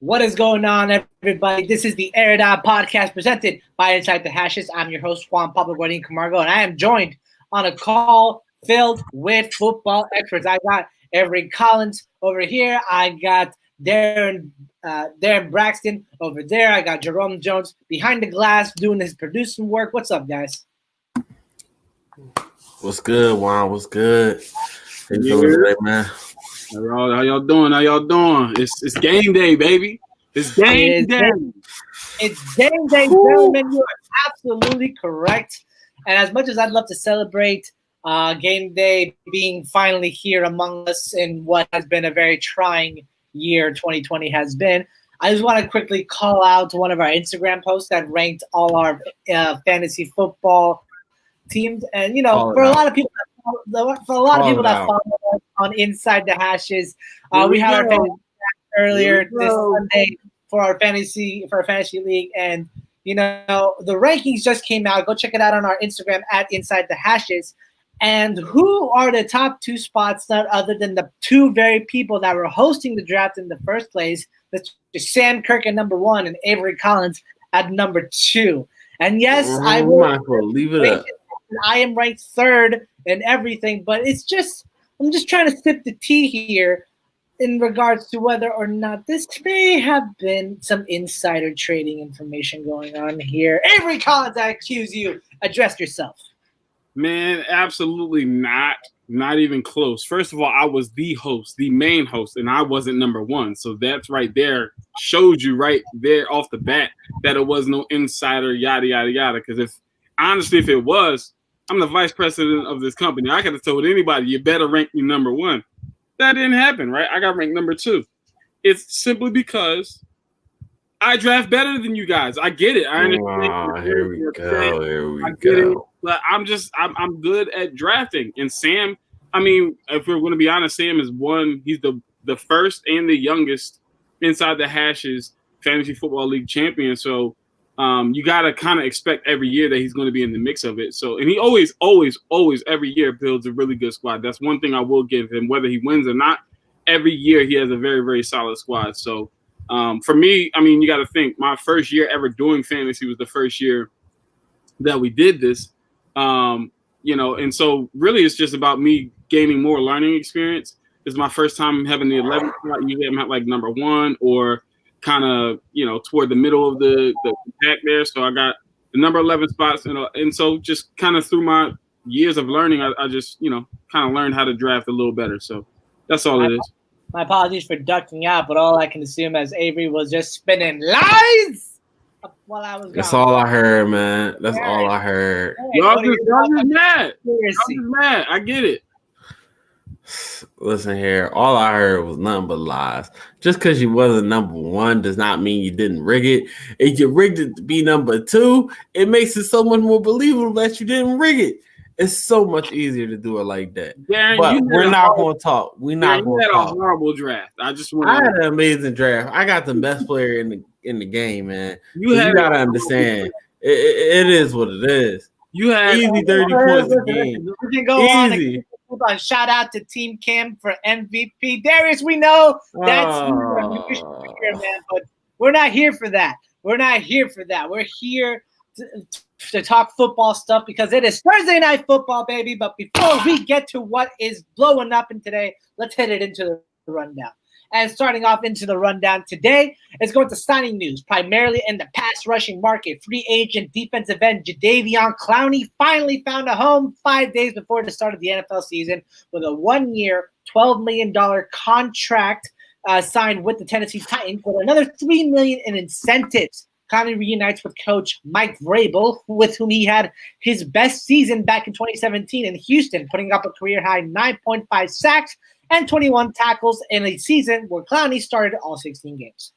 What is going on, everybody? This is the Air It Out podcast presented by Inside the Hashes. I'm your host, Juan Pablo Guarin Camargo, and I am joined on a call filled with football experts. I got Avery Collins over here. I got Darren Braxton over there. I got Jerome Jones behind the glass doing his producing work. What's up, guys? What's good, Juan? What's good? How you doing today, man? How y'all doing? It's game day, baby. It's game day. It's game day, gentlemen. You are absolutely correct. And as much as I'd love to celebrate game day being finally here among us in what has been a very trying year 2020 has been, I just want to quickly call out to one of our Instagram posts that ranked all our fantasy football teams. And, for a lot of people that follow us on Inside the Hashes, we had our fantasy earlier this Sunday for our fantasy league, and the rankings just came out. Go check it out on our Instagram at Inside the Hashes. And who are the top two spots? Not other than the two very people that were hosting the draft in the first place. That's Sam Kirk at number 1 and Avery Collins at number 2. And yes, I will leave it up. I am ranked 3rd and everything, but I'm just trying to sip the tea here in regards to whether or not this may have been some insider trading information going on here. Avery Collins, I accuse you. Address yourself. Man, absolutely not. Not even close. First of all, I was the host, the main host, and I wasn't number 1. So that's right there showed you right there off the bat that it was no insider, yada, yada, yada. Because if it was, I'm the vice president of this company. I could have told anybody, you better rank me number 1. That didn't happen, right? I got ranked number 2. It's simply because I draft better than you guys. I get it. I understand. Here we go. But I'm good at drafting. And Sam, if we're going to be honest, Sam is he's the first and the youngest Inside the Hashes Fantasy Football League champion. So you got to kind of expect every year that he's going to be in the mix of it. So, and he always every year builds a really good squad. That's one thing I will give him, whether he wins or not. Every year he has a very, very solid squad. So for me, you got to think my first year ever doing fantasy was the first year that we did this. And so really it's just about me gaining more learning experience. This is my first time having the 11th spot. Usually I'm at like number 1 or kind of, toward the middle of the pack there. So I got the number 11 spots. And so just kind of through my years of learning, I just, kind of learned how to draft a little better. So that's all it is. My apologies for ducking out, but all I can assume as Avery was just spinning lies while I was gone. That's all I heard, man. That's all I heard. Y'all just mad. Y'all just mad. I get it. Listen here, all I heard was nothing but lies. Just because you wasn't number 1 does not mean you didn't rig it. If you rigged it to be number 2, it makes it so much more believable that you didn't rig it. It's so much easier to do it like that. Darren, but we're not going to talk. We're not going to talk. You had a horrible draft. I had an amazing draft. I got the best player in the game, man. You got to understand. It is what it is. You had easy 30 points a game. We can go easy. On. Shout out to Team Kim for MVP. Darius, we know that's here, man, but we're not here for that. We're here to talk football stuff because it is Thursday night football, baby. But before we get to what is blowing up in today, let's hit it into the rundown. And starting off into the rundown today is going to signing news, primarily in the pass rushing market. Free agent defensive end Jadeveon Clowney finally found a home 5 days before the start of the NFL season with a 1-year, $12 million contract signed with the Tennessee Titans with another $3 million in incentives. Clowney reunites with coach Mike Vrabel, with whom he had his best season back in 2017 in Houston, putting up a career-high 9.5 sacks and 21 tackles in a season where Clowney started all 16 games.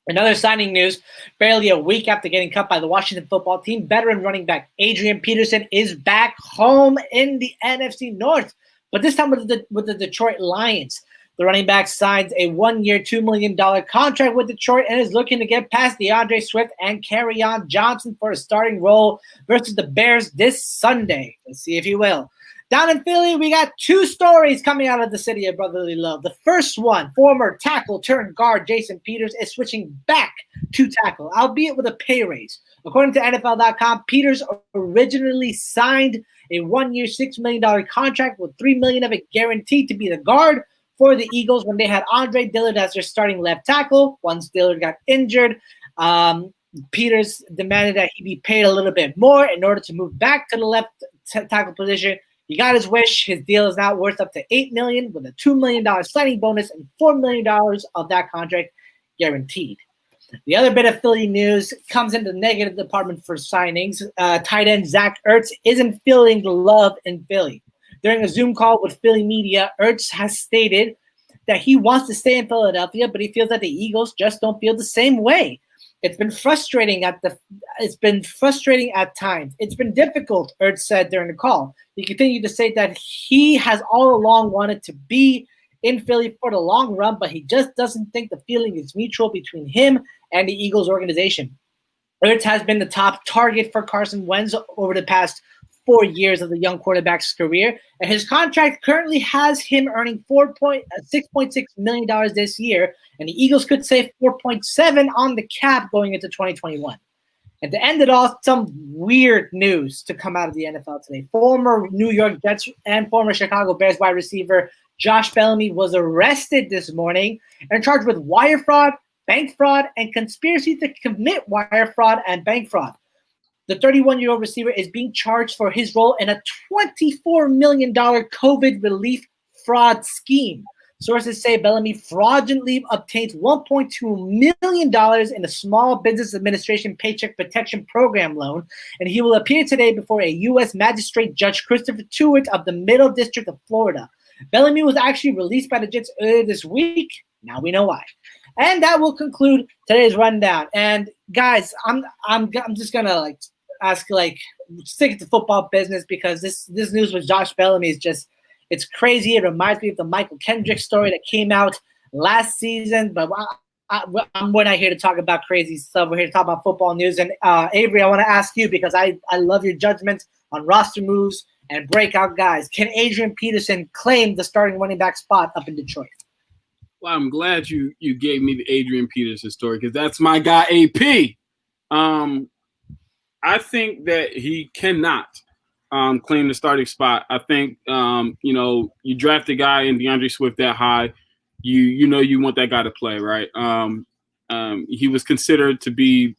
Another signing news, barely a week after getting cut by the Washington football team, veteran running back Adrian Peterson is back home in the NFC North, but this time with the Detroit Lions. The running back signs a 1-year, $2 million contract with Detroit and is looking to get past DeAndre Swift and Kerryon Johnson for a starting role versus the Bears this Sunday. Let's see if he will. Down in Philly, we got two stories coming out of the city of brotherly love. The first one, former tackle turned guard Jason Peters is switching back to tackle, albeit with a pay raise. According to NFL.com, Peters originally signed a 1-year, $6 million contract with $3 million of it guaranteed to be the guard for the Eagles when they had Andre Dillard as their starting left tackle. Once Dillard got injured, Peters demanded that he be paid a little bit more in order to move back to the left tackle position. He got his wish. His deal is now worth up to $8 million with a $2 million signing bonus and $4 million of that contract guaranteed. The other bit of Philly news comes in the negative department for signings. Tight end Zach Ertz isn't feeling the love in Philly. During a Zoom call with Philly media, Ertz has stated that he wants to stay in Philadelphia, but he feels that the Eagles just don't feel the same way. It's been frustrating at times. It's been difficult, Ertz said during the call. He continued to say that he has all along wanted to be in Philly for the long run, but he just doesn't think the feeling is mutual between him and the Eagles organization. Ertz has been the top target for Carson Wentz over the past 4 years of the young quarterback's career, and his contract currently has him earning $6.6 million this year, and the Eagles could save $4.7 on the cap going into 2021. And to end it off, some weird news to come out of the NFL today. Former New York Jets and former Chicago Bears wide receiver Josh Bellamy was arrested this morning and charged with wire fraud, bank fraud, and conspiracy to commit wire fraud and bank fraud. The 31-year-old receiver is being charged for his role in a $24 million COVID relief fraud scheme. Sources say Bellamy fraudulently obtained $1.2 million in a Small Business Administration Paycheck Protection Program loan, and he will appear today before a U.S. Magistrate Judge Christopher Tewitt of the Middle District of Florida. Bellamy was actually released by the Jets earlier this week. Now we know why. And that will conclude today's rundown. And guys, I'm just gonna stick to football business because this news with Josh Bellamy is just, it's crazy. It reminds me of the Michael Kendrick story that came out last season. But we're not here to talk about crazy stuff. We're here to talk about football news. And Avery, I want to ask you, because I love your judgment on roster moves and breakout guys. Can Adrian Peterson claim the starting running back spot up in Detroit? Well, I'm glad you gave me the Adrian Peterson story because that's my guy, AP. I think that he cannot claim the starting spot. I think, you draft a guy in DeAndre Swift that high, you want that guy to play, right? He was considered to be,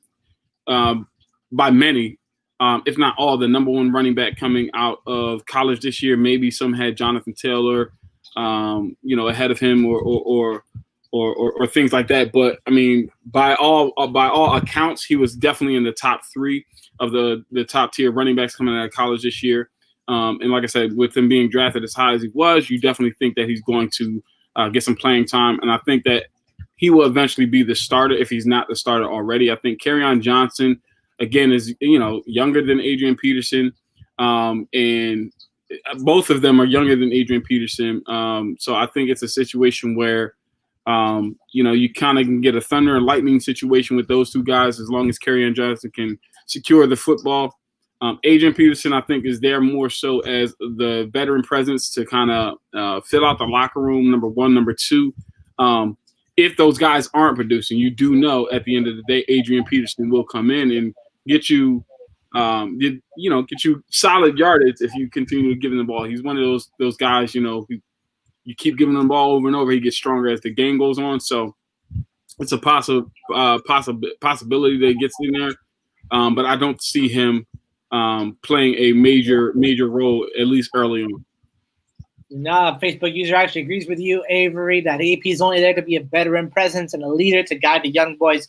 by many, if not all, the number one running back coming out of college this year. Maybe some had Jonathan Taylor, ahead of him or things like that. But I mean, by all accounts, he was definitely in the top three of the top tier running backs coming out of college this year. And like I said, with him being drafted as high as he was, you definitely think that he's going to get some playing time. And I think that he will eventually be the starter if he's not the starter already. I think Kerryon Johnson, again, is, younger than Adrian Peterson. And both of them are younger than Adrian Peterson. So I think it's a situation where, you kind of can get a thunder and lightning situation with those two guys as long as Kerryon Johnson can secure the football. Adrian Peterson, I think, is there more so as the veteran presence to kind of fill out the locker room, number one. Number two, if those guys aren't producing, you do know at the end of the day, Adrian Peterson will come in and get you get you solid yardage if you continue giving the ball. He's one of those guys, who you keep giving him the ball over and over, he gets stronger as the game goes on. So it's a possibility that he gets in there. But I don't see him playing a major role, at least early on. No, Facebook user actually agrees with you, Avery, that AP is only there to be a veteran presence and a leader to guide the young boys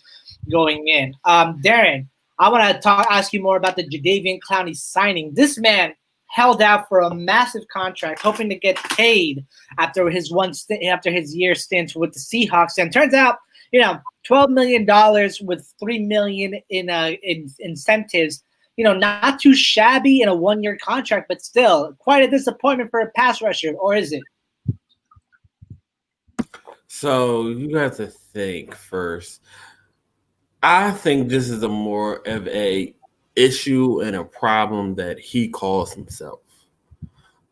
going in. Darren, I want to ask you more about the Jadeveon Clowney signing. This man held out for a massive contract, hoping to get paid after his year stint with the Seahawks. And turns out, $12 million with $3 million in incentives. Not too shabby in a 1-year contract, but still quite a disappointment for a pass rusher, or is it? So you have to think first. I think this is a more of a issue and a problem that he calls himself.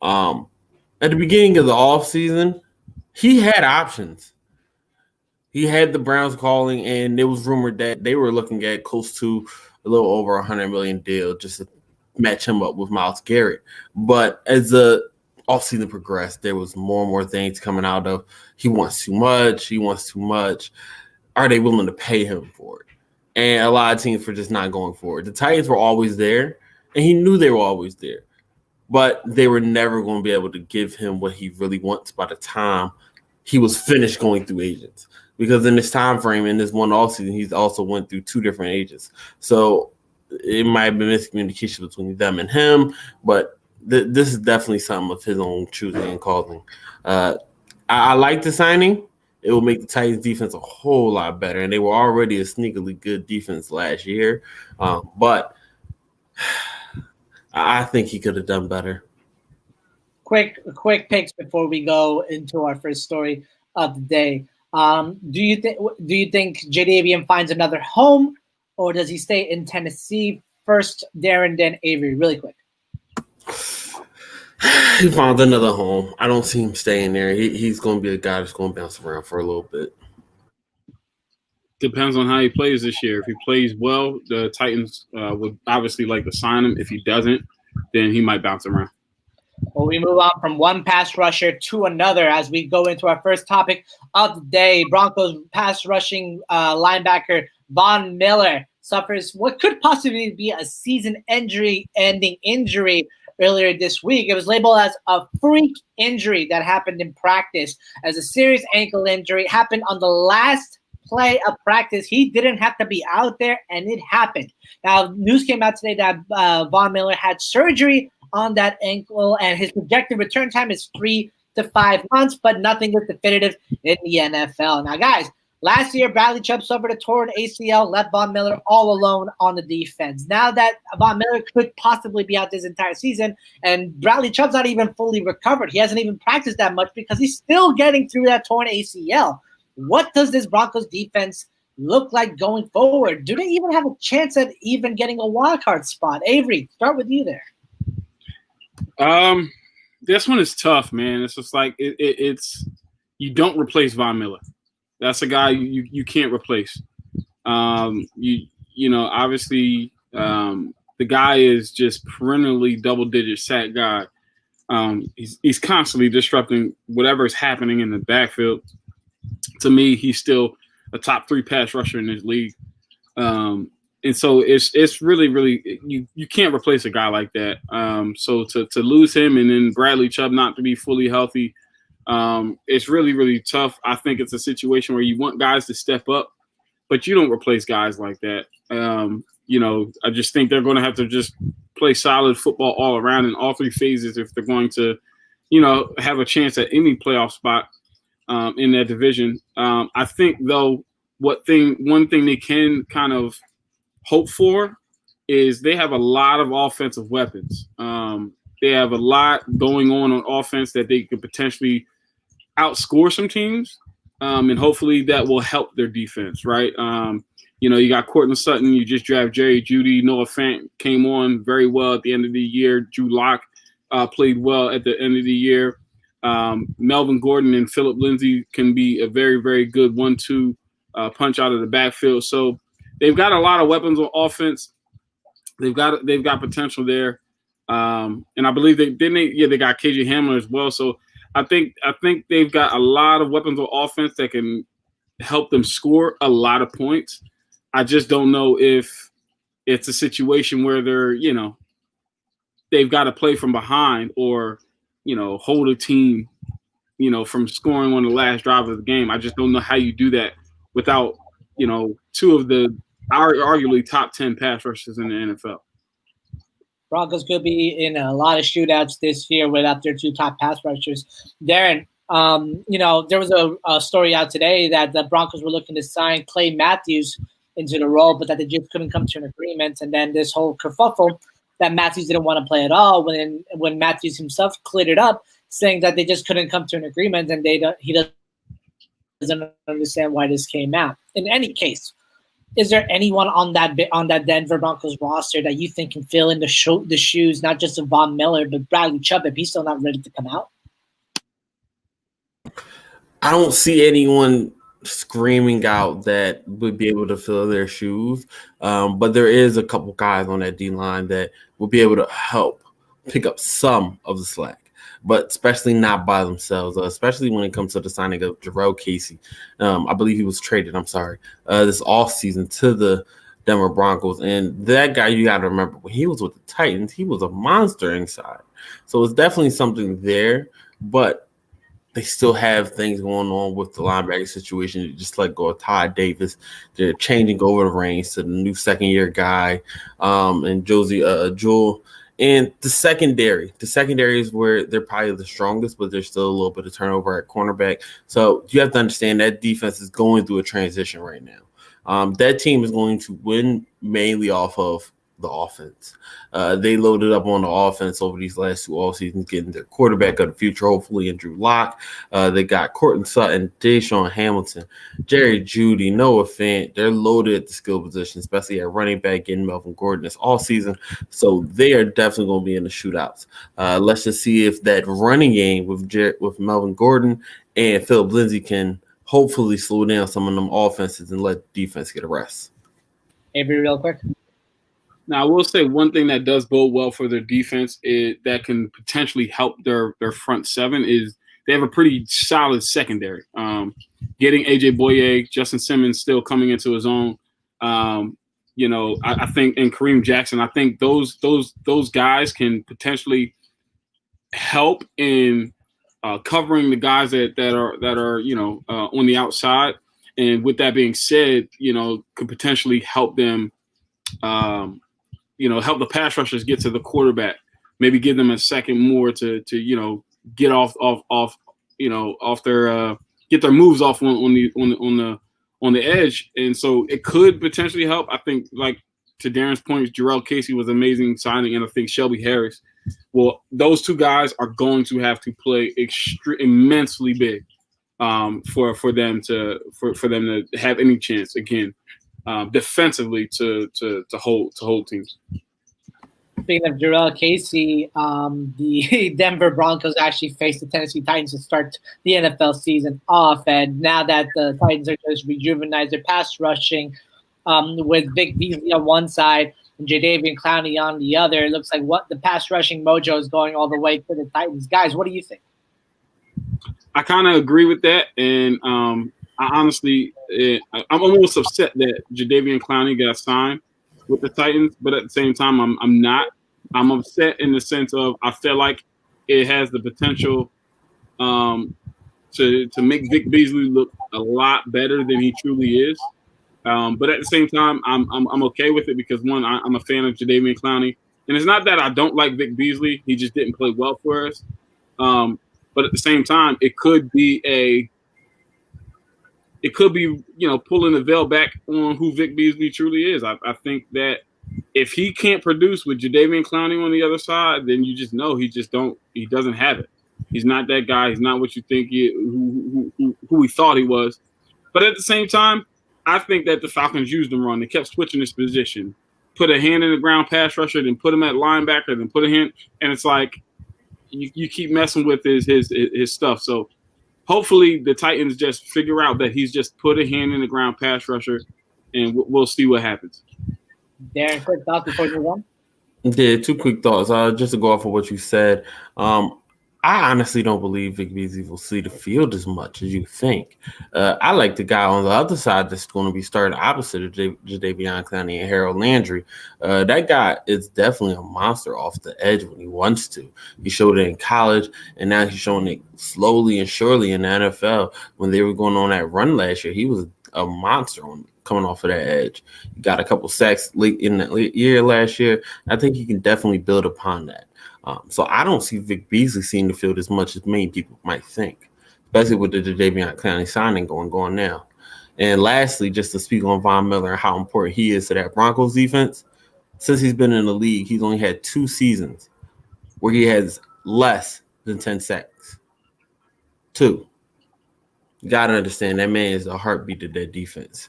At the beginning of the offseason, he had options. He had the Browns calling, and it was rumored that they were looking at close to a little over $100 million deal just to match him up with Myles Garrett. But as the offseason progressed, there was more and more things coming out of he wants too much. He wants too much. Are they willing to pay him for it? And a lot of teams were just not going for it. The Titans were always there, and he knew they were always there. But they were never going to be able to give him what he really wants by the time he was finished going through agents. Because in this time frame, in this one offseason, he's also went through 2 different agents. So it might have been miscommunication between them and him, but this is definitely something of his own choosing and causing. I like the signing. It will make the Titans defense a whole lot better, and they were already a sneakily good defense last year. But I think he could have done better. Quick picks before we go into our first story of the day. Do you think Jadeveon finds another home, or does he stay in Tennessee? First, Darren, then Avery. Really quick. He found another home. I don't see him staying there. He's going to be a guy that's going to bounce around for a little bit. Depends on how he plays this year. If he plays well, the Titans would obviously like to sign him. If he doesn't, then he might bounce around. Well, we move on from one pass rusher to another as we go into our first topic of the day. Broncos pass rushing linebacker Von Miller suffers what could possibly be a season-ending injury earlier this week. It was labeled as a freak injury that happened in practice as a serious ankle injury. It happened on the last play of practice. He didn't have to be out there, and it happened. Now, news came out today that Von Miller had surgery on that ankle, and his projected return time is 3 to 5 months, but nothing is definitive in the NFL. Now, guys, last year, Bradley Chubb suffered a torn ACL, left Von Miller all alone on the defense. Now that Von Miller could possibly be out this entire season, and Bradley Chubb's not even fully recovered. He hasn't even practiced that much because he's still getting through that torn ACL. What does this Broncos defense look like going forward? Do they even have a chance at even getting a wild card spot? Avery, start with you there. This one is tough, man. It's just like it's you don't replace Von Miller. That's a guy you can't replace. You know, obviously the guy is just perennially double-digit sack guy. He's constantly disrupting whatever is happening in the backfield. To me, he's still a top 3 pass rusher in this league. And so it's really you can't replace a guy like that. So to lose him and then Bradley Chubb not to be fully healthy, it's really tough. I think it's a situation where you want guys to step up, but you don't replace guys like that. You know, I just think they're going to have to just play solid football all around in all 3 phases if they're going to, you know, have a chance at any playoff spot in that division. I think though, one thing they can kind of hope for is they have a lot of offensive weapons. They have a lot going on offense that they could potentially outscore some teams, and hopefully that will help their defense, right? You know, you got Courtland Sutton, you just drafted Jerry Jeudy, Noah Fant came on very well at the end of the year. Drew Lock played well at the end of the year. Melvin Gordon and Phillip Lindsay can be a very good 1-2 punch out of the backfield. So they've got a lot of weapons on offense. They've got potential there, and I believe they got KJ Hamler as well. So I think they've got a lot of weapons on offense that can help them score a lot of points. I just don't know if it's a situation where they've got to play from behind or hold a team from scoring on the last drive of the game. I just don't know how you do that without 2 of the arguably top 10 pass rushers in the NFL. Broncos could be in a lot of shootouts this year without their 2 top pass rushers. Darren, there was a story out today that the Broncos were looking to sign Clay Matthews into the role, but that they just couldn't come to an agreement. And then this whole kerfuffle that Matthews didn't want to play at all when Matthews himself cleared it up, saying that they just couldn't come to an agreement and he doesn't understand why this came out. In any case, Is there anyone on that Denver Broncos roster that you think can fill in the shoes, not just of Von Miller, but Bradley Chubb if he's still not ready to come out? I don't see anyone screaming out that would be able to fill their shoes, but there is a couple guys on that D line that will be able to help pick up some of the slack, but especially not by themselves, especially when it comes to the signing of Jurrell Casey. I believe he was traded, this offseason to the Denver Broncos. And that guy, you got to remember, when he was with the Titans, he was a monster inside. So it's definitely something there, but they still have things going on with the linebacker situation. They just let go of Todd Davis. They're changing over the reins to the new second-year guy, and Jewell. And the secondary is where they're probably the strongest, but there's still a little bit of turnover at cornerback. So you have to understand that defense is going through a transition right now. That team is going to win mainly off of the offense. They loaded up on the offense over these last two off seasons, getting their quarterback of the future, hopefully, in Drew Lock. They got Courtland Sutton, Deshaun Hamilton, Jerry Jeudy, Noah Fant. They're loaded at the skill position, especially at running back, getting Melvin Gordon this all season. So they are definitely going to be in the shootouts. Let's just see if that running game with Melvin Gordon and Philip Lindsay can hopefully slow down some of them offenses and let defense get a rest. Avery, real quick. Now, I will say one thing that does bode well for their defense is that can potentially help their front seven is they have a pretty solid secondary. Getting A.J. Boye, Justin Simmons still coming into his own. I think, and Kareem Jackson, I think those guys can potentially help in covering the guys that are on the outside. And with that being said, could potentially help them. Help the pass rushers get to the quarterback, maybe give them a second more to get off their get their moves off on the edge, and so it could potentially help. I think, like to Darren's point, Jurrell Casey was an amazing signing, and I think Shelby Harris. Well, those two guys are going to have to play immensely big for them to have any chance again. Defensively to hold teams. Speaking of Jurrell Casey, the Denver Broncos actually faced the Tennessee Titans to start the NFL season off, and now that the Titans are just rejuvenated their pass rushing with Vic Beasley on one side and Jadeveon Clowney on the other, it looks like what the pass rushing mojo is going all the way to the Titans. Guys, what do you think? I kind of agree with that, and I honestly, I'm almost upset that Jadeveon Clowney got signed with the Titans, but at the same time, I'm not. I'm upset in the sense of I feel like it has the potential to make Vic Beasley look a lot better than he truly is. But at the same time, I'm okay with it because one, I'm a fan of Jadeveon Clowney, and it's not that I don't like Vic Beasley. He just didn't play well for us. But at the same time, it could be pulling the veil back on who Vic Beasley truly is. I think that if he can't produce with Jadeveon Clowney on the other side, then you just know he doesn't have it. He's not that guy. He's not what you think who we thought he was. But at the same time, I think that the Falcons used him wrong. They kept switching his position, put a hand in the ground pass rusher, then put him at linebacker, then put a hand, and it's like you keep messing with his stuff. So hopefully the Titans just figure out that he's just put a hand in the ground pass rusher, and we'll see what happens. Darren, quick thoughts before you move on? Yeah, two quick thoughts. Just to go off of what you said, I honestly don't believe Vic Beasley will see the field as much as you think. I like the guy on the other side that's going to be starting opposite of Jadeveon Clowney and Harold Landry. That guy is definitely a monster off the edge when he wants to. He showed it in college, and now he's showing it slowly and surely in the NFL. When they were going on that run last year, he was a monster coming off of that edge. He got a couple sacks late in the year last year. I think he can definitely build upon that. So I don't see Vic Beasley seeing the field as much as many people might think, especially with the Jadeveon Clowney signing going now. And lastly, just to speak on Von Miller and how important he is to that Broncos defense, since he's been in the league, he's only had 2 seasons where he has less than 10 sacks. 2. You got to understand that man is the heartbeat of that defense.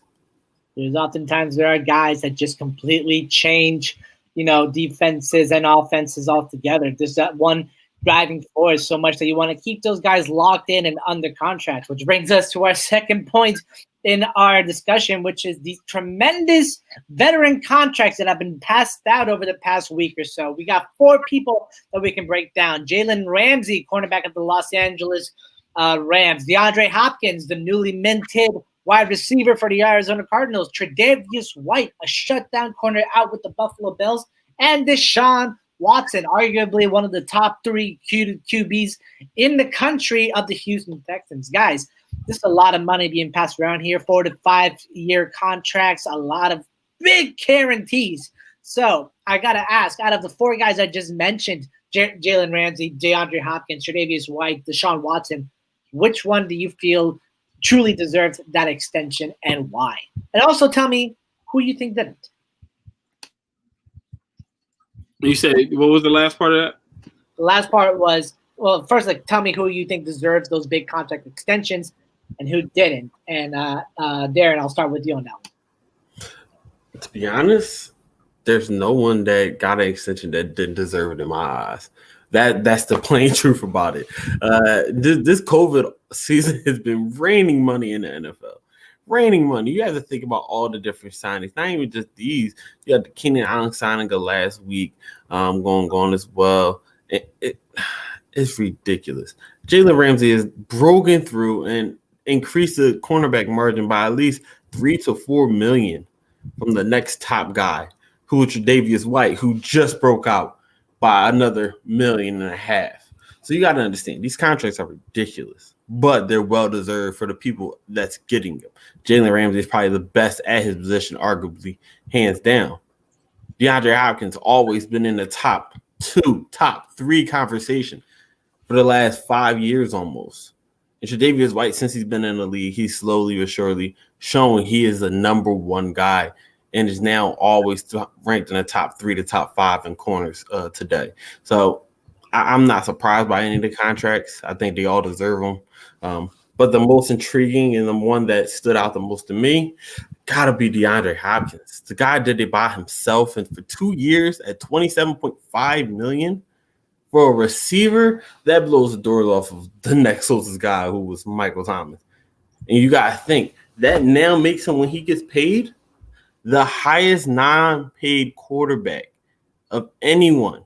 There's oftentimes there are guys that just completely change, defenses and offenses altogether. There's that one driving force so much that you want to keep those guys locked in and under contract, which brings us to our second point in our discussion, which is these tremendous veteran contracts that have been passed out over the past week or so. We got 4 people that we can break down. Jalen Ramsey, cornerback of the Los Angeles Rams. DeAndre Hopkins, the newly minted wide receiver for the Arizona Cardinals. Tre'Davious White, a shutdown corner out with the Buffalo Bills. And Deshaun Watson, arguably one of the top 3 QBs in the country of the Houston Texans. Guys, there's a lot of money being passed around here, 4 to 5 year contracts, a lot of big guarantees. So I got to ask, out of the 4 guys I just mentioned, Jalen Ramsey, DeAndre Hopkins, Tre'Davious White, Deshaun Watson, which one do you feel truly deserves that extension and why? And also tell me who you think didn't. You said, what was the last part of that? The last part was, well, first, tell me who you think deserves those big contract extensions and who didn't. And Darren, I'll start with you on that one. To be honest, there's no one that got an extension that didn't deserve it in my eyes. That's the plain truth about it. This COVID season has been raining money in the NFL. Raining money. You have to think about all the different signings, not even just these. You had the Keenan Allen signing last week going as well. It's ridiculous. Jalen Ramsey has broken through and increased the cornerback margin by at least $3 to $4 million from the next top guy, who is Tre'Davious White, who just broke out by another $1.5 million. So you got to understand, these contracts are ridiculous, but they're well-deserved for the people that's getting them. Jalen Ramsey is probably the best at his position, arguably, hands down. DeAndre Hopkins always been in the top 2, top 3 conversation for the last 5 years almost. And Tre'Davious White, since he's been in the league, he's slowly but surely showing he is the number 1 guy and is now always ranked in the top 3 to top 5 in corners today. So I'm not surprised by any of the contracts. I think they all deserve them. But the most intriguing and the one that stood out the most to me gotta be DeAndre Hopkins. The guy did it by himself, and for 2 years at $27.5 million for a receiver, that blows the doors off of the next closest guy, who was Michael Thomas. And you gotta think that now makes him, when he gets paid, the highest non-paid quarterback of anyone,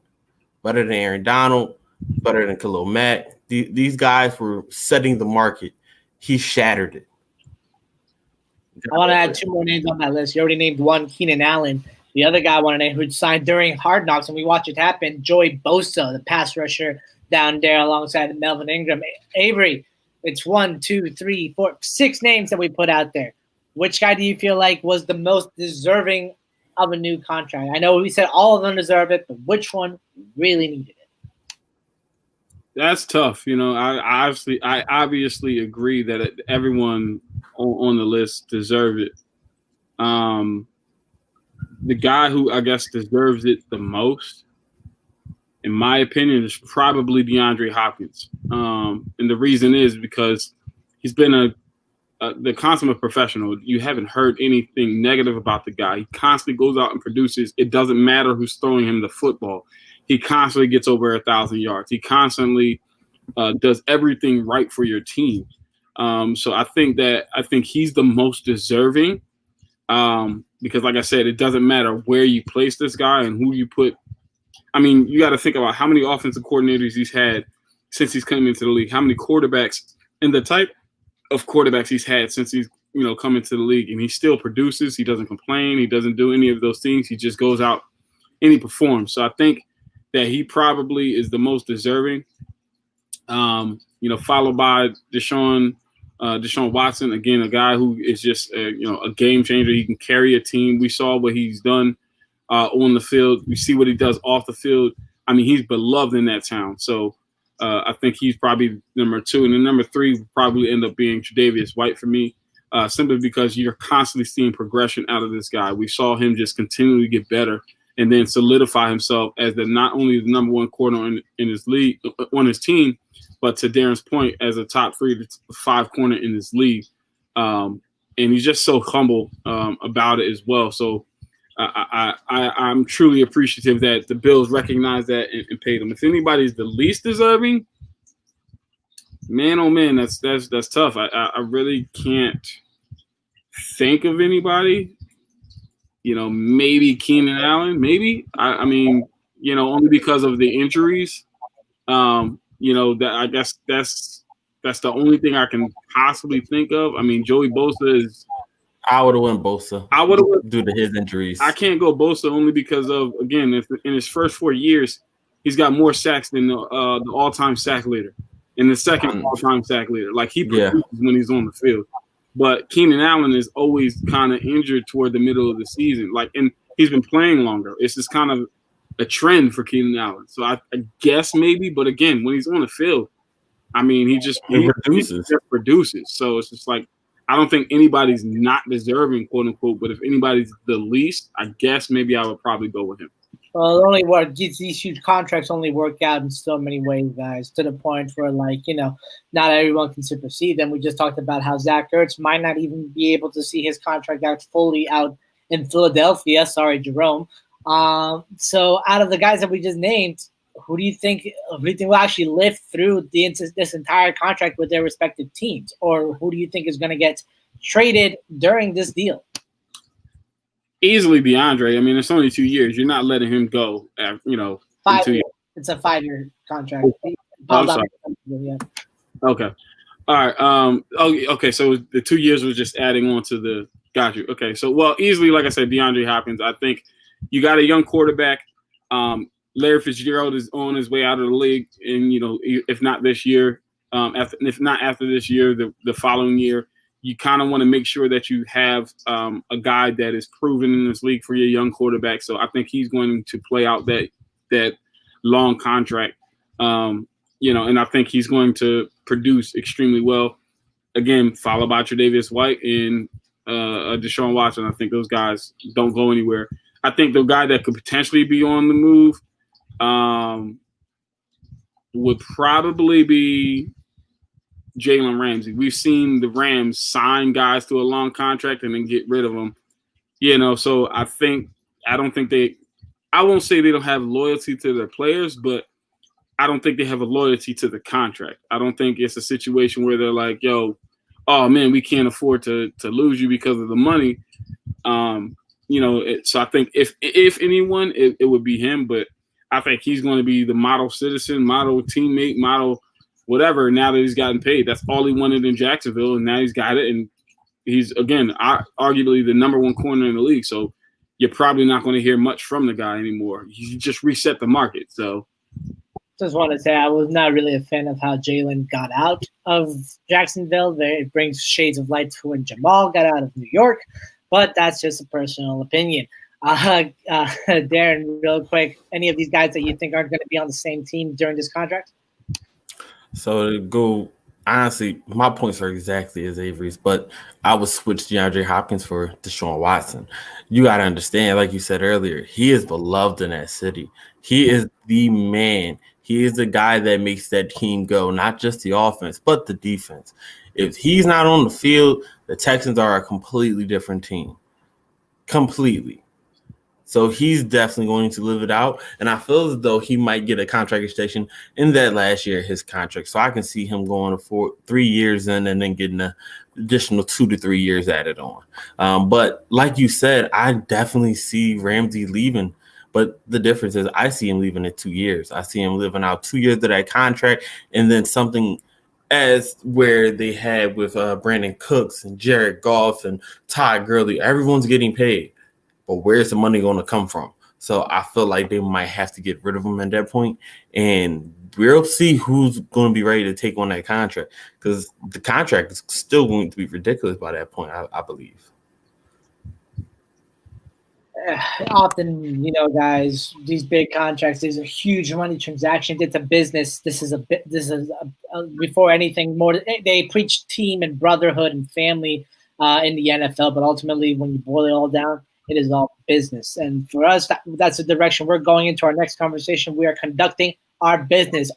better than Aaron Donald, better than Khalil Mack. These guys were setting the market. He shattered it. I want to add 2 more names on that list. You already named one, Keenan Allen. The other guy I want to name who signed during Hard Knocks, and we watch it happen, Joey Bosa, the pass rusher down there alongside Melvin Ingram. Avery, it's 1, 2, 3, 4, 6 names that we put out there. Which guy do you feel like was the most deserving of a new contract? I know we said all of them deserve it, but which one really needed it? That's tough. I obviously agree that everyone on the list deserves it. The guy who I guess deserves it the most, in my opinion, is probably DeAndre Hopkins. And the reason is because he's been the consummate professional. You haven't heard anything negative about the guy. He constantly goes out and produces. It doesn't matter who's throwing him the football. He constantly gets over 1,000 yards. He constantly does everything right for your team. So I think he's the most deserving because, like I said, it doesn't matter where you place this guy and who you put. I mean, you got to think about how many offensive coordinators he's had since he's come into the league, how many quarterbacks, and the type of quarterbacks he's had since he's come into the league, and he still produces. He doesn't complain. He doesn't do any of those things. He just goes out and he performs. So I think that he probably is the most deserving. Followed by Deshaun Watson, again, a guy who is just a game changer. He can carry a team. We saw what he's done on the field. We see what he does off the field. I mean, he's beloved in that town. So I think he's probably number 2. And then number 3 would probably end up being Tre'Davious White for me, simply because you're constantly seeing progression out of this guy. We saw him just continually get better and then solidify himself as not only the number 1 corner in his league, on his team, but to Darren's point, as a top 3 to 5 corner in this league. and he's just so humble about it as well. So I'm truly appreciative that the Bills recognize that and paid him. If anybody's the least deserving, man, oh man, that's tough. I really can't think of anybody. Maybe Keenan Allen, maybe. I mean, only because of the injuries. That I guess that's the only thing I can possibly think of. I mean, Joey Bosa is. I would have went Bosa. I would have due to his injuries. I can't go Bosa only because of, again, if in his first 4 years, he's got more sacks than the all-time sack leader, and the second all-time sack leader. Like, he produces when he's on the field. But Keenan Allen is always kind of injured toward the middle of the season. Like, and he's been playing longer. It's just kind of a trend for Keenan Allen. So I guess maybe, but again, when he's on the field, I mean, he produces. So it's just like, I don't think anybody's not deserving, quote unquote, but if anybody's the least, I guess maybe I would probably go with him. Well, it only works. These huge contracts only work out in so many ways, guys, to the point where, not everyone can supersede them. We just talked about how Zach Ertz might not even be able to see his contract fully out in Philadelphia. Sorry, Jerome. So out of the guys that we just named, who do you think will actually live through this entire contract with their respective teams? Or who do you think is going to get traded during this deal? Easily DeAndre. I mean, it's only 2 years. You're not letting him go, 5 years. It's a 5-year contract. I'm sorry. Yeah. Okay. All right. Okay. So the 2 years was just adding on to the – got you. Okay. So, easily, like I said, DeAndre Hopkins. I think you got a young quarterback. Larry Fitzgerald is on his way out of the league, and if not this year, if not after this year, the following year, you kind of want to make sure that you have a guy that is proven in this league for your young quarterback. So I think he's going to play out that long contract, and I think he's going to produce extremely well. Again, followed by Tre'Davious White and Deshaun Watson. I think those guys don't go anywhere. I think the guy that could potentially be on the move would probably be Jalen Ramsey. We've seen the Rams sign guys to a long contract and then get rid of them. So I won't say they don't have loyalty to their players, but I don't think they have a loyalty to the contract. I don't think it's a situation where they're like, yo, oh man, we can't afford to lose you because of the money. So I think if anyone, it would be him, but I think he's going to be the model citizen, model teammate, model whatever. Now that he's gotten paid, that's all he wanted in Jacksonville, and now he's got it. And he's, again, arguably the number one corner in the league. So you're probably not going to hear much from the guy anymore. You just reset the market. So just want to say I was not really a fan of how Jalen got out of Jacksonville. It brings shades of light to when Jamal got out of New York, but that's just a personal opinion. Darren, real quick, any of these guys that you think aren't going to be on the same team during this contract? So to go, honestly, my points are exactly as Avery's, but I would switch DeAndre Hopkins for Deshaun Watson. You got to understand, like you said earlier, he is beloved in that city. He is the man. He is the guy that makes that team go, not just the offense, but the defense. If he's not on the field, the Texans are a completely different team. Completely. So he's definitely going to live it out. And I feel as though he might get a contract extension in that last year of his contract. So I can see him going for 3 years in and then getting an additional 2 to 3 years added on. But like you said, I definitely see Ramsey leaving. But the difference is I see him leaving in 2 years. I see him living out 2 years of that contract, and then something as where they had with Brandon Cooks and Jared Goff and Todd Gurley. Everyone's getting paid. But where's the money going to come from? So I feel like they might have to get rid of him at that point, and we'll see who's going to be ready to take on that contract, because the contract is still going to be ridiculous by that point, I believe. Often, guys, these big contracts, these are huge money transactions. It's a business. This is before anything more. They preach team and brotherhood and family in the NFL, but ultimately, when you boil it all down, it is all business. And for us, that's the direction we're going into our next conversation. We are conducting our business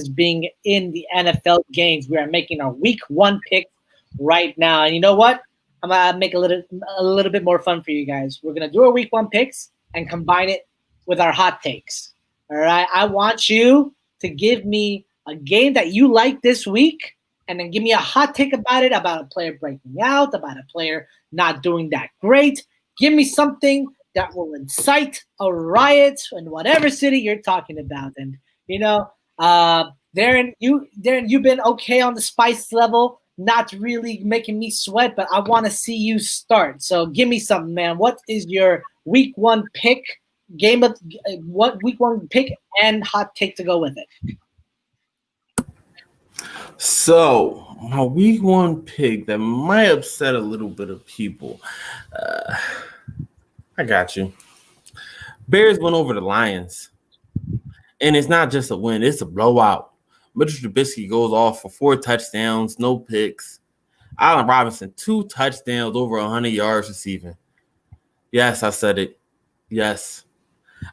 being in the NFL games. We are making our week 1 pick right now. And you know what? I'm gonna make a little bit more fun for you guys. We're gonna do our week 1 picks and combine it with our hot takes. All right. I want you to give me a game that you like this week, and then give me a hot take about it, about a player breaking out, about a player not doing that great. Give me something that will incite a riot in whatever city you're talking about. And Darren, you've been okay on the spice level, not really making me sweat, but I want to see you start. So give me something, man. What is your week 1 pick? What week 1 pick and hot take to go with it? So my week 1 pick that might upset a little bit of people. I got you. Bears went over the Lions, and it's not just a win; it's a blowout. Mitchell Trubisky goes off for 4 touchdowns, no picks. Allen Robinson 2 touchdowns, over 100 yards receiving. Yes, I said it. Yes.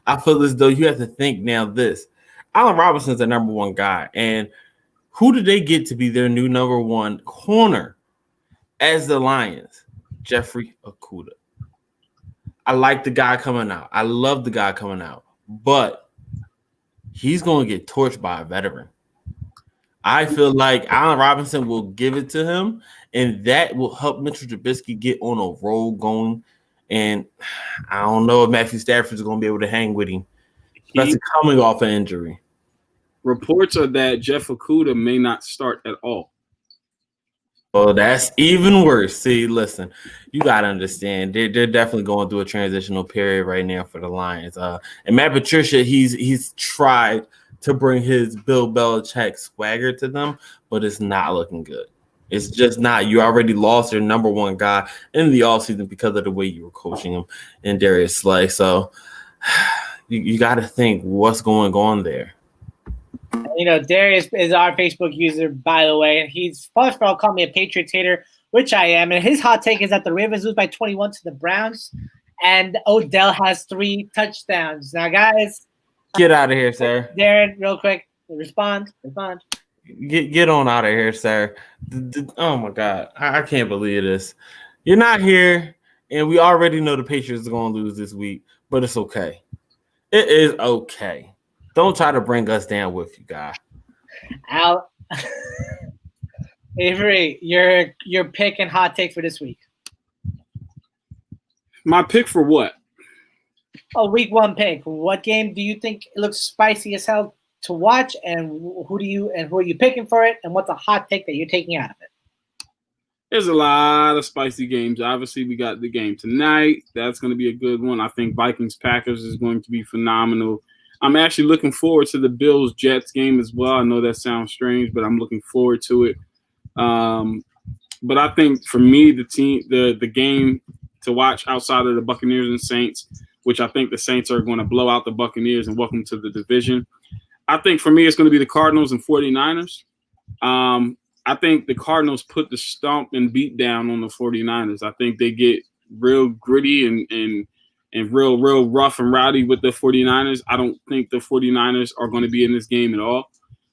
I feel as though you have to think now this. Allen Robinson's the number 1 guy. And who did they get to be their new number 1 corner as the Lions? Jeffrey Okudah. I like the guy coming out. I love the guy coming out. But he's going to get torched by a veteran. I feel like Allen Robinson will give it to him, and that will help Mitchell Trubisky get on a roll going. And I don't know if Matthew Stafford is going to be able to hang with him. That's coming off an injury. Reports are that Jeff Okudah may not start at all. Oh, that's even worse. See, listen, you got to understand. They're definitely going through a transitional period right now for the Lions. And Matt Patricia, he's tried to bring his Bill Belichick swagger to them, but it's not looking good. It's just not. You already lost your number 1 guy in the offseason because of the way you were coaching him in Darius Slay. So you got to think what's going on there. Darius is our Facebook user, by the way, and he's first of all called me a Patriots hater, which I am. And his hot take is that the Ravens lose by 21 to the Browns, and Odell has 3 touchdowns. Now, guys, get out of here, sir. Darren, real quick, respond. Get on out of here, sir. Oh my God, I can't believe this. You're not here, and we already know the Patriots are going to lose this week, but it's okay. It is okay. Don't try to bring us down with you, guy. Al, Avery, your pick and hot take for this week. My pick for what? A week 1 pick. What game do you think looks spicy as hell to watch, and who are you picking for it, and what's a hot take that you're taking out of it? There's a lot of spicy games. Obviously, we got the game tonight. That's going to be a good one. I think Vikings-Packers is going to be phenomenal. I'm actually looking forward to the Bills-Jets game as well. I know that sounds strange, but I'm looking forward to it. But I think for me, the game to watch outside of the Buccaneers and Saints, which I think the Saints are going to blow out the Buccaneers and welcome to the division. I think for me, it's going to be the Cardinals and 49ers. I think the Cardinals put the stomp and beat down on the 49ers. I think they get real gritty and real rough and rowdy with the 49ers. I don't think the 49ers are going to be in this game at all.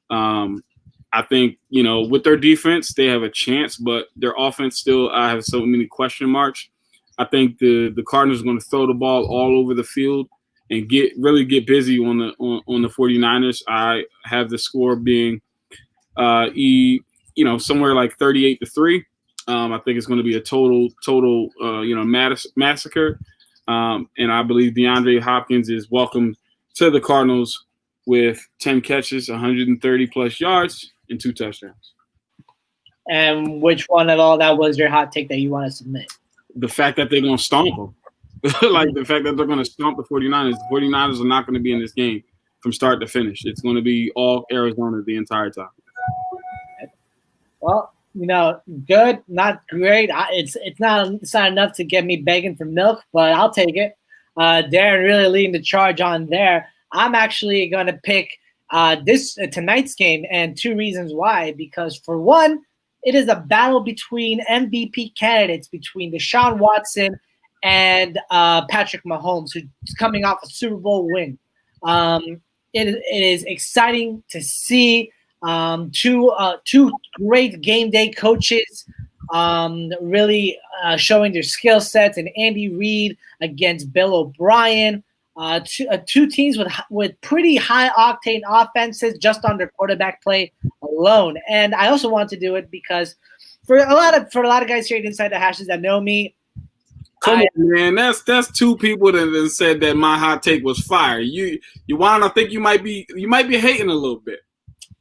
I think, with their defense, they have a chance, but their offense still, I have so many question marks. I think the Cardinals are going to throw the ball all over the field and get busy on the 49ers. I have the score being somewhere like 38-3. I think it's going to be a total massacre. And I believe DeAndre Hopkins is welcome to the Cardinals with 10 catches, 130 plus yards, and 2 touchdowns. And which one of all that was your hot take that you want to submit? The fact that they're going to stomp them. Like the fact that they're going to stomp the 49ers. The 49ers are not going to be in this game from start to finish. It's going to be all Arizona the entire time. Well, good, not great. It's not enough to get me begging for milk, but I'll take it. Darren really leading the charge on there. I'm actually going to pick tonight's game, and 2 reasons why. Because for one, it is a battle between MVP candidates between Deshaun Watson and Patrick Mahomes, who's coming off a Super Bowl win. It is exciting to see two great game day coaches really showing their skill sets, and Andy Reid against Bill O'Brien. Two teams with pretty high octane offenses just on their quarterback play alone. And I also want to do it because for a lot of guys here inside the hashes that know me, come on, man. That's two people that said that my hot take was fire. You want to think you might be hating a little bit.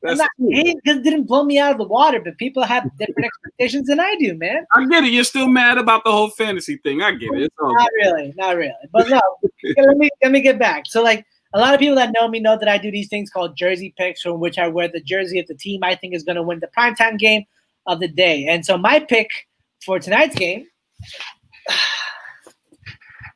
I'm not hating because it didn't blow me out of the water, but people have different expectations than I do, man. I get it. You're still mad about the whole fantasy thing. I get it. It's all not really. But no, let me get back. So, like, a lot of people that know me know that I do these things called jersey picks, from which I wear the jersey of the team I think is going to win the primetime game of the day. And so my pick for tonight's game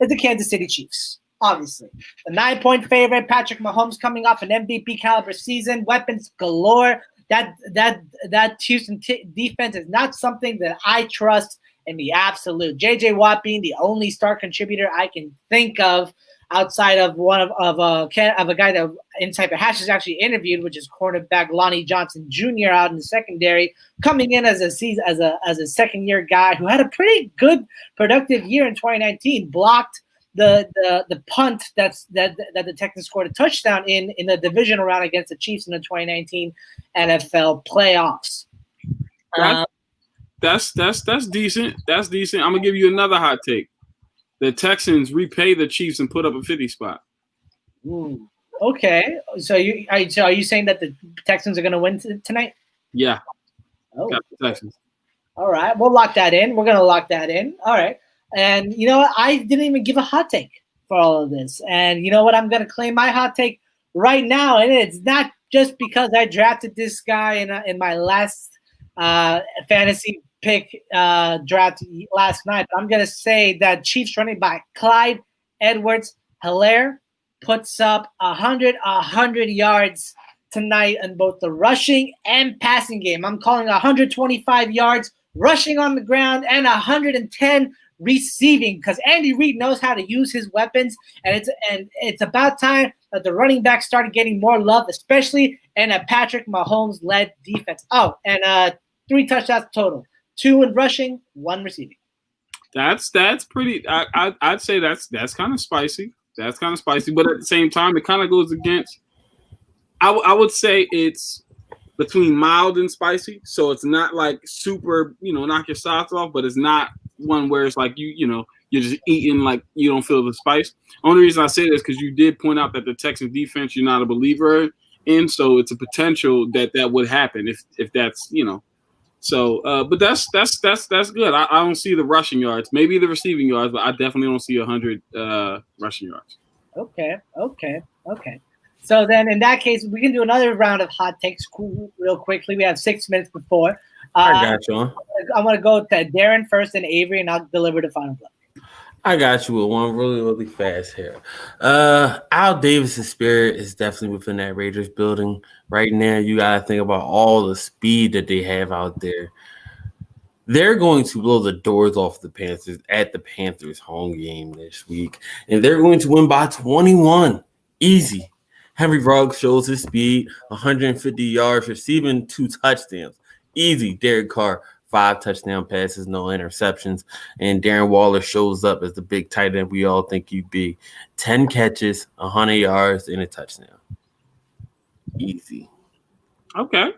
is the Kansas City Chiefs. Obviously, the 9-point favorite. Patrick Mahomes coming off an MVP caliber season, weapons galore. That Houston defense is not something that I trust in the absolute. J.J. Watt being the only star contributor I can think of outside of a guy that Inside the Hash has actually interviewed, which is cornerback Lonnie Johnson Jr. out in the secondary, coming in as a second-year guy who had a pretty good productive year in 2019, blocked the punt that the Texans scored a touchdown in the divisional round against the Chiefs in the 2019 NFL playoffs. That's decent. That's decent. I'm gonna give you another hot take. The Texans repay the Chiefs and put up a 50 spot. Ooh, okay. So are you saying that the Texans are gonna win tonight? Yeah. Oh. Got the Texans. All right. We'll lock that in. We're gonna lock that in. All right. And you know what? I didn't even give a hot take for all of this. And you know what? I'm going to claim my hot take right now. And it's not just because I drafted this guy in my last fantasy pick draft last night. But I'm going to say that Chiefs running back Clyde Edwards-Helaire puts up 100 yards tonight in both the rushing and passing game. I'm calling 125 yards rushing on the ground and 110 receiving, because Andy Reid knows how to use his weapons, and it's about time that the running backs started getting more love, especially in a Patrick Mahomes-led defense. Oh, and 3 touchdowns total, 2 in rushing, 1 receiving. That's pretty. I'd say that's kind of spicy. That's kind of spicy, but at the same time, it kind of goes against. I would say it's between mild and spicy, so it's not like super, knock your socks off, but it's not one where it's like you're just eating like you don't feel the spice. Only reason I say this because you did point out that the Texans defense you're not a believer in, so it's a potential that would happen if that's So, but that's good. I don't see the rushing yards, maybe the receiving yards, but I definitely don't see 100 rushing yards. Okay. So then, in that case, we can do another round of hot takes real quickly. We have 6 minutes before. I got you. I'm going to go to Darren first and Avery, and I'll deliver the final blow. I got you with one really, really fast here. Al Davis's spirit is definitely within that Raiders building right now. You got to think about all the speed that they have out there. They're going to blow the doors off the Panthers at the Panthers home game this week, and they're going to win by 21. Easy. Henry Ruggs shows his speed, 150 yards, receiving 2 touchdowns. Easy. Derek Carr, 5 touchdown passes, no interceptions. And Darren Waller shows up as the big tight end we all think he'd be. 10 catches, 100 yards, and a touchdown. Easy. Okay.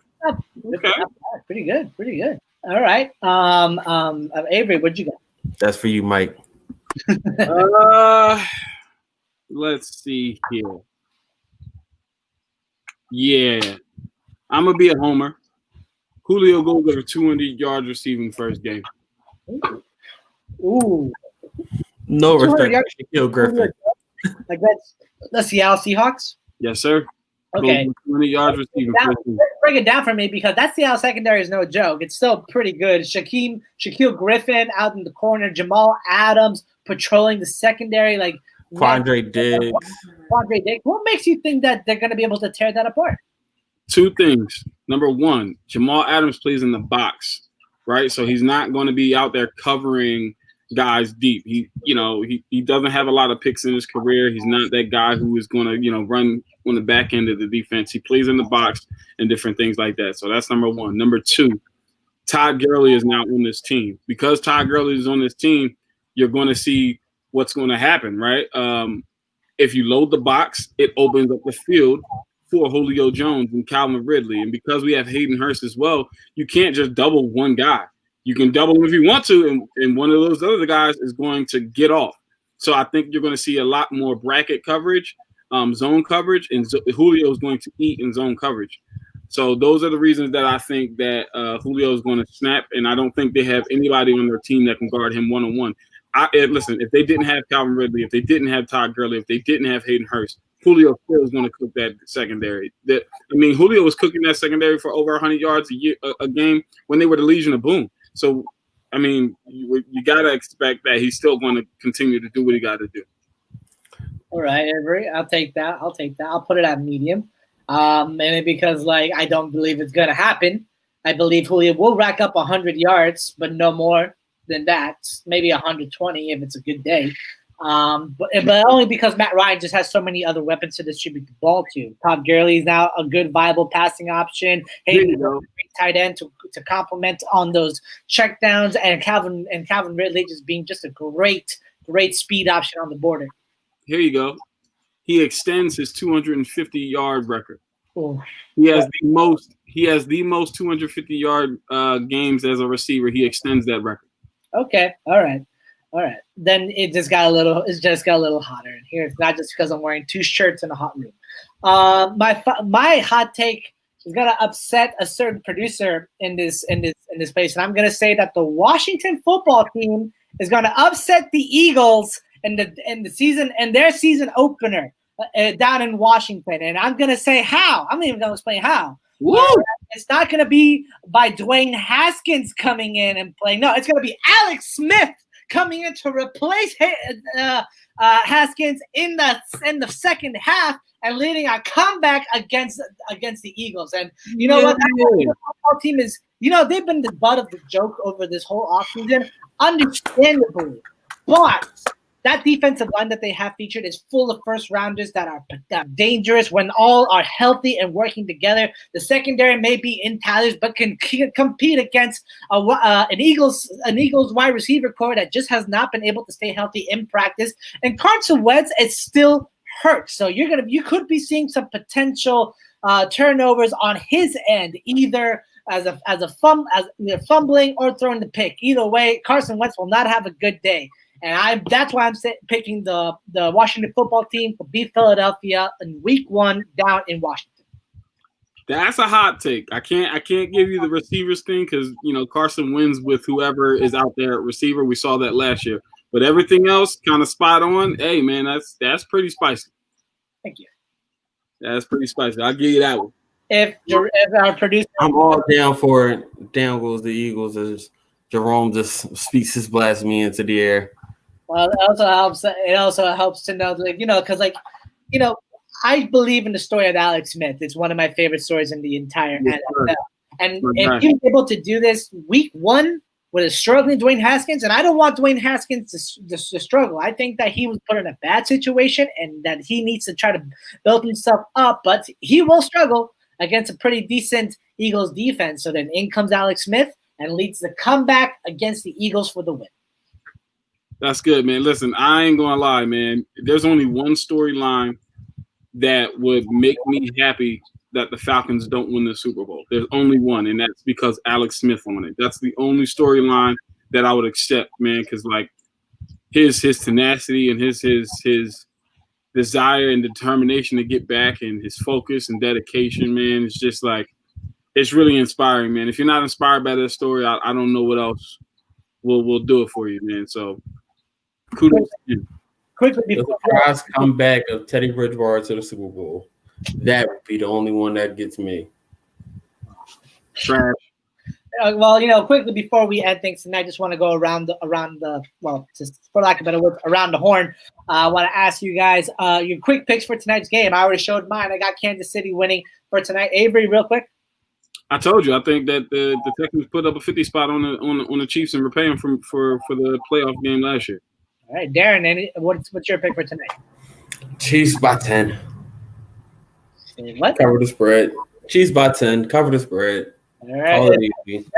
Pretty good. All right. Avery, what'd you got? That's for you, Mike. Let's see here. Yeah. I'm going to be a homer. Julio goes over 200 yards receiving first game. Ooh. No respect for Shaquille Griffin. Like that's the Seattle Seahawks? Yes, sir. Okay. 200 yards receiving first game. Break it down for me, because that Seattle secondary is no joke. It's still pretty good. Shaquille Griffin out in the corner, Jamal Adams patrolling the secondary, like Quandre Diggs. What makes you think that they're going to be able to tear that apart? 2 things. Number 1, Jamal Adams plays in the box, right? So he's not going to be out there covering guys deep. He doesn't have a lot of picks in his career. He's not that guy who is going to, run on the back end of the defense. He plays in the box and different things like that. So that's number 1. Number 2, Todd Gurley is now on this team. Because Todd Gurley is on this team, you're going to see what's going to happen, right? If you load the box, it opens up the field for Julio Jones and Calvin Ridley. And because we have Hayden Hurst as well, you can't just double one guy. You can double him if you want to, and one of those other guys is going to get off. So I think you're going to see a lot more bracket coverage, zone coverage, and Julio is going to eat in zone coverage. So those are the reasons that I think that Julio is going to snap, and I don't think they have anybody on their team that can guard him one-on-one. Listen, if they didn't have Calvin Ridley, if they didn't have Todd Gurley, if they didn't have Hayden Hurst, Julio still is going to cook that secondary. Julio was cooking that secondary for over 100 yards a game when they were the Legion of Boom. So, you got to expect that he's still going to continue to do what he got to do. All right, Avery, I'll take that. I'll put it at medium. Mainly because, I don't believe it's going to happen. I believe Julio will rack up 100 yards, but no more than that. Maybe 120 if it's a good day. But only because Matt Ryan just has so many other weapons to distribute the ball to. Todd Gurley is now a good, viable passing option. Hayden, tight end to complement on those checkdowns, and Calvin Ridley just being just a great speed option on the border. Here you go. He extends his 250-yard record. Ooh. He has the most 250-yard games as a receiver. He extends that record. Okay. All right. Then it just got a little hotter in here. It's not just because I'm wearing two shirts in a hot room. My hot take is gonna upset a certain producer in this place, and I'm gonna say that the Washington football team is gonna upset the Eagles in the season and their season opener down in Washington. And I'm gonna say how. I'm even gonna explain how. It's not gonna be by Dwayne Haskins coming in and playing. No, it's gonna be Alex Smith coming in to replace Haskins in the second half and leading a comeback against the Eagles. And you know what? That football team is, they've been the butt of the joke over this whole offseason, understandably. But that defensive line that they have featured is full of first-rounders that are dangerous when all are healthy and working together. The secondary may be in tatters, but can compete against an Eagles wide receiver core that just has not been able to stay healthy in practice. And Carson Wentz is still hurt, so you could be seeing some potential turnovers on his end, either as fumbling or throwing the pick. Either way, Carson Wentz will not have a good day. And that's why I'm picking the Washington football team to beat Philadelphia in Week 1 down in Washington. That's a hot take. I can't give you the receivers thing because Carson wins with whoever is out there at receiver. We saw that last year, but everything else kind of spot on. Hey man, that's pretty spicy. Thank you. That's pretty spicy. I'll give you that one. If our producer, I'm all down for it. Down goes the Eagles as Jerome just speaks his blasphemy into the air. Well, it also helps to know, because I believe in the story of Alex Smith. It's one of my favorite stories in the entire NFL. And if he was able to do this Week 1 with a struggling Dwayne Haskins, and I don't want Dwayne Haskins to struggle. I think that he was put in a bad situation and that he needs to try to build himself up, but he will struggle against a pretty decent Eagles defense. So then in comes Alex Smith and leads the comeback against the Eagles for the win. That's good, man. Listen, I ain't gonna lie, man. There's only one storyline that would make me happy that the Falcons don't win the Super Bowl. There's only one, and that's because Alex Smith on it. That's the only storyline that I would accept, man, because his tenacity and his desire and determination to get back and his focus and dedication, man, it's just it's really inspiring, man. If you're not inspired by that story, I don't know what else will do it for you, man. So kudos to you. Quickly The before surprise comeback of Teddy Bridgewater to the Super Bowl. That would be the only one that gets me. Trash. Quickly before we end things tonight, I just want to go around the just for lack of a better word, around the horn. I want to ask you guys your quick picks for tonight's game. I already showed mine. I got Kansas City winning for tonight. Avery, real quick. I told you. I think that the Texans put up a 50 spot on the Chiefs and repay them for the playoff game last year. All right, Darren. What's your pick for tonight? Chiefs by 10. What? Cover the spread. Chiefs by 10. Cover the spread. All All right.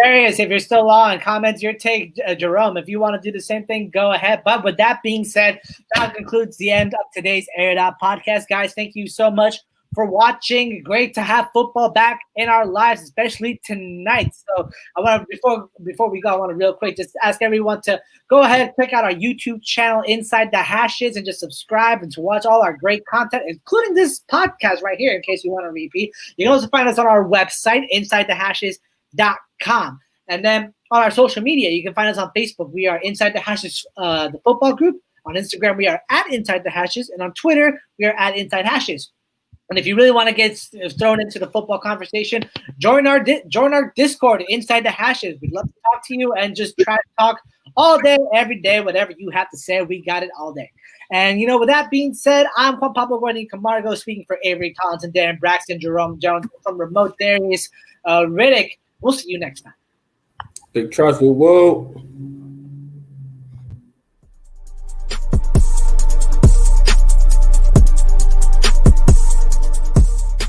Darius, if you're still on, comment your take. Jerome, if you want to do the same thing, go ahead. But with that being said, that concludes the end of today's Air It Out podcast. Guys, thank you so much for watching. Great to have football back in our lives, especially tonight. So I want to, before we go, I want to real quick just ask everyone to go ahead and check out our YouTube channel, Inside the Hashes, and just subscribe and to watch all our great content, including this podcast right here, in case you want to repeat. You can also find us on our website, InsideTheHashes.com. And then on our social media, you can find us on Facebook. We are Inside the Hashes, the football group. On Instagram, we are at Inside the Hashes. And on Twitter, we are at Inside Hashes. And if you really want to get thrown into the football conversation, join our Discord, Inside the Hashes. We'd love to talk to you and just try to talk all day, every day, whatever you have to say. We got it all day. And, with that being said, I'm Juan Pablo Guarani Camargo, speaking for Avery Collins and Darren Braxton, Jerome Jones, from remote Darius Riddick. We'll see you next time. Big trust. Whoa.